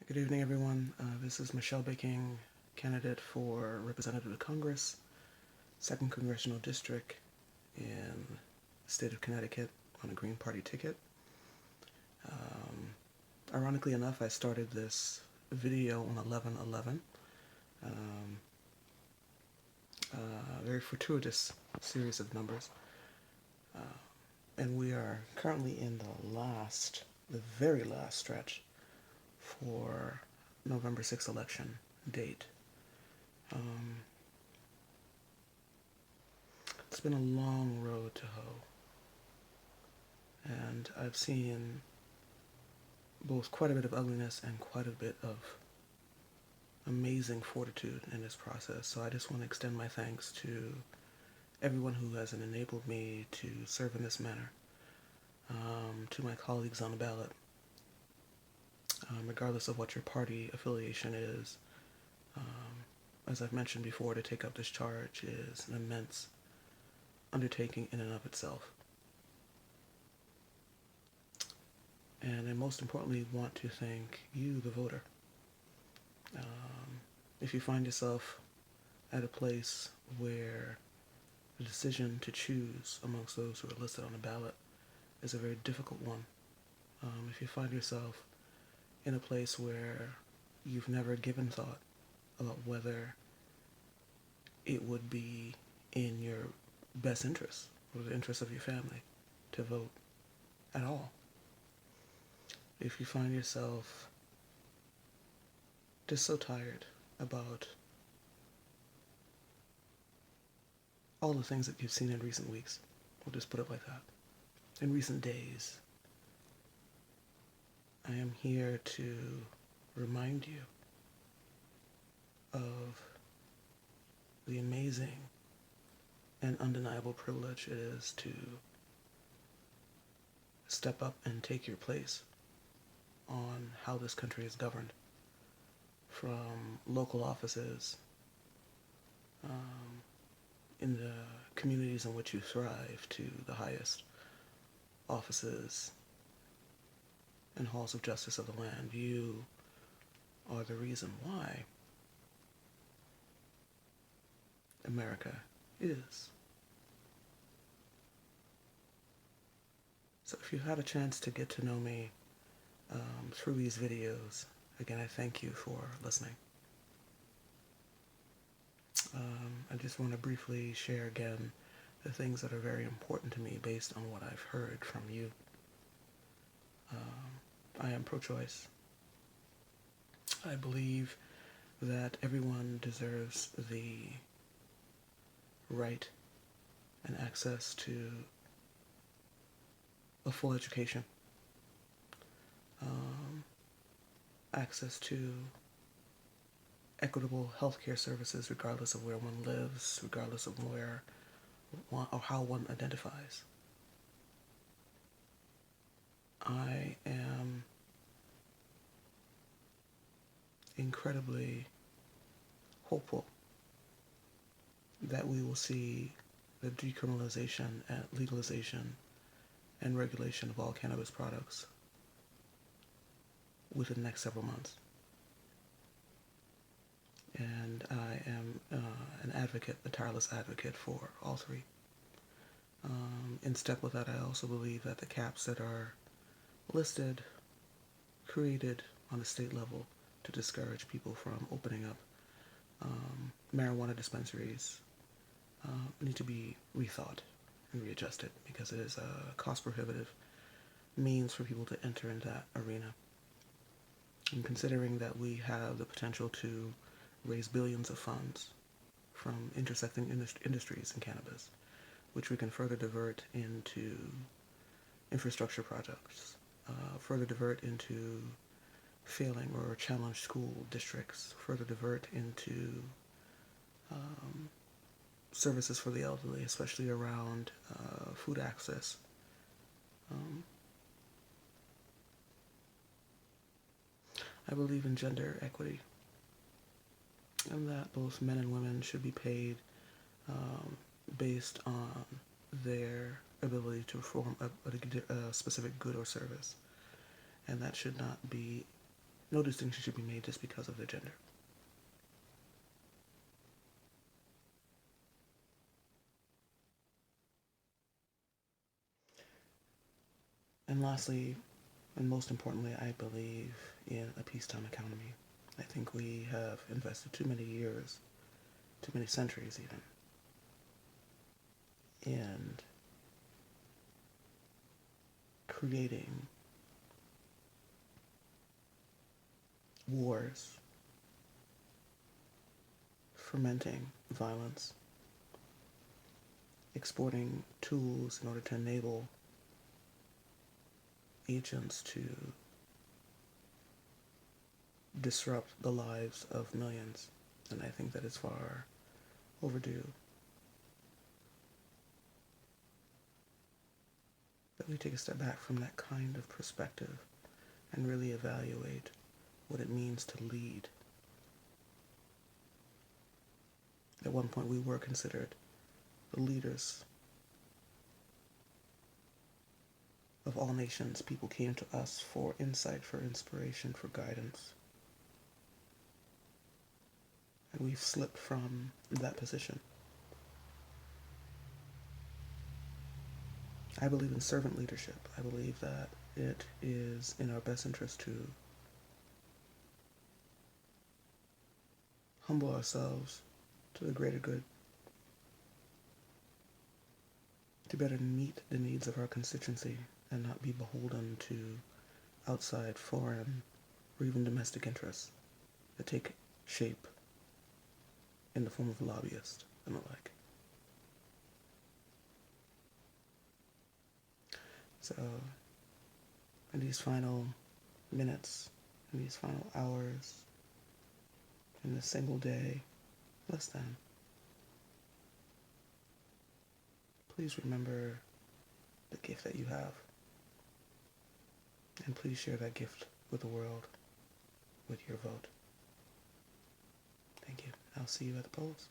Good evening, everyone. This is Michelle Baking, candidate for Representative of Congress, 2nd Congressional District in the state of Connecticut on a Green Party ticket. Ironically enough, I started this video on 11/11, um, a very fortuitous series of numbers. And we are currently in the very last stretch for November 6th election date. Um, it's been a long road to hoe, and I've seen both quite a bit of ugliness and quite a bit of amazing fortitude in this process. So I just want to extend my thanks to everyone who has enabled me to serve in this manner, to my colleagues on the ballot, regardless of what your party affiliation is. As I've mentioned before, to take up this charge is an immense undertaking in and of itself. And I most importantly want to thank you, the voter. If you find yourself at a place where the decision to choose amongst those who are listed on the ballot is a very difficult one, if you find yourself in a place where you've never given thought about whether it would be in your best interest or the interest of your family to vote at all, if you find yourself just so tired about all the things that you've seen in recent weeks, we'll just put it like that, in recent days, I am here to remind you of the amazing and undeniable privilege it is to step up and take your place on how this country is governed, from local offices, in the communities in which you thrive, to the highest offices and halls of justice of the land. You are the reason why America is. So if you've had a chance to get to know me through these videos, again, I thank you for listening. I just want to briefly share again the things that are very important to me based on what I've heard from you. I am pro-choice. I believe that everyone deserves the right and access to a full education, access to equitable healthcare services regardless of where one lives, regardless of where or how one identifies. I am incredibly hopeful that we will see the decriminalization and legalization and regulation of all cannabis products within the next several months. And I am an advocate, a tireless advocate for all three. In step with that, I also believe that the caps that are listed, created on the state level to discourage people from opening up marijuana dispensaries need to be rethought and readjusted, because it is a cost prohibitive means for people to enter into that arena. And considering that we have the potential to raise billions of funds from intersecting industries in cannabis, which we can further divert into infrastructure projects, further divert into failing or challenged school districts, further divert into services for the elderly, especially around food access. I believe in gender equity, and that both men and women should be paid based on their ability to perform a specific good or service. And that should not be No distinction should be made just because of their gender. And lastly, and most importantly, I believe in a peacetime economy. I think we have invested too many years, too many centuries even, in creating wars, fermenting violence, exporting tools in order to enable agents to disrupt the lives of millions. And I think that it's far overdue that we take a step back from that kind of perspective and really evaluate what it means to lead. At one point, we were considered the leaders of all nations. People came to us for insight, for inspiration, for guidance. And we've slipped from that position. I believe in servant leadership. I believe that it is in our best interest to humble ourselves to the greater good, to better meet the needs of our constituency and not be beholden to outside, foreign, or even domestic interests that take shape in the form of lobbyists and the like. So, in these final minutes, in these final hours, in this single day, less than, please remember the gift that you have. And please share that gift with the world with your vote. Thank you. I'll see you at the polls.